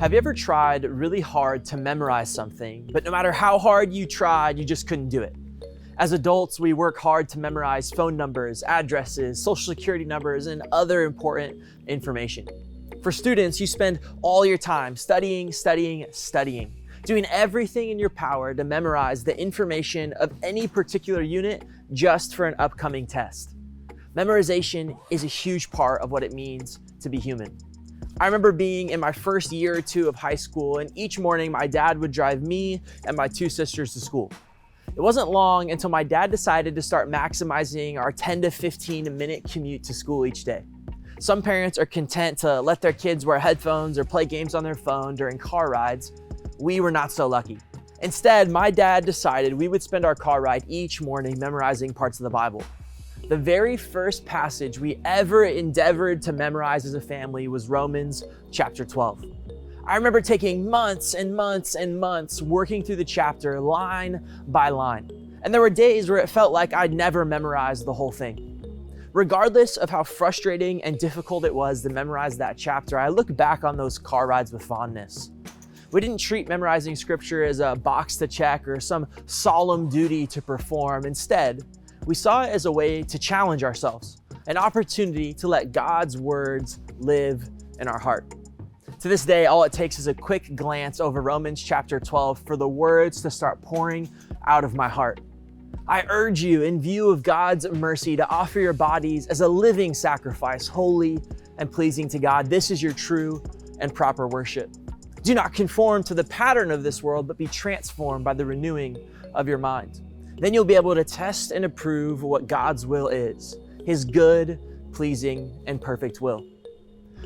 Have you ever tried really hard to memorize something, but no matter how hard you tried, you just couldn't do it? As adults, we work hard to memorize phone numbers, addresses, social security numbers, and other important information. For students, you spend all your time studying, doing everything in your power to memorize the information of any particular unit just for an upcoming test. Memorization is a huge part of what it means to be human. I remember being in my first year or two of high school, and each morning my dad would drive me and my two sisters to school. It wasn't long until my dad decided to start maximizing our 10 to 15 minute commute to school each day. Some parents are content to let their kids wear headphones or play games on their phone during car rides. We were not so lucky. Instead, my dad decided we would spend our car ride each morning memorizing parts of the Bible. The very first passage we ever endeavored to memorize as a family was Romans chapter 12. I remember taking months and months and months working through the chapter line by line. And there were days where it felt like I'd never memorized the whole thing. Regardless of how frustrating and difficult it was to memorize that chapter, I look back on those car rides with fondness. We didn't treat memorizing scripture as a box to check or some solemn duty to perform. Instead, we saw it as a way to challenge ourselves, an opportunity to let God's words live in our heart. To this day, all it takes is a quick glance over Romans chapter 12 for the words to start pouring out of my heart. I urge you, in view of God's mercy, to offer your bodies as a living sacrifice, holy and pleasing to God. This is your true and proper worship. Do not conform to the pattern of this world, but be transformed by the renewing of your mind. Then you'll be able to test and approve what God's will is, His good, pleasing, and perfect will.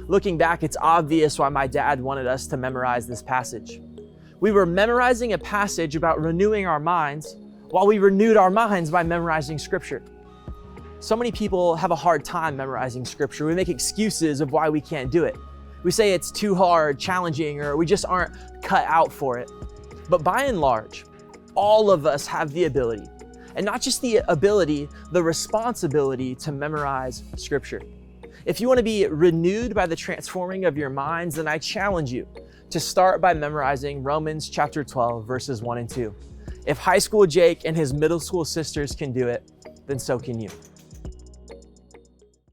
Looking back, it's obvious why my dad wanted us to memorize this passage. We were memorizing a passage about renewing our minds while we renewed our minds by memorizing scripture. So many people have a hard time memorizing scripture. We make excuses of why we can't do it. We say it's too hard, challenging, or we just aren't cut out for it. But by and large, all of us have the ability, and not just the ability, the responsibility to memorize scripture. If you want to be renewed by the transforming of your minds, then I challenge you to start by memorizing Romans chapter 12, verses 1 and 2. If high school Jake and his middle school sisters can do it, then so can you.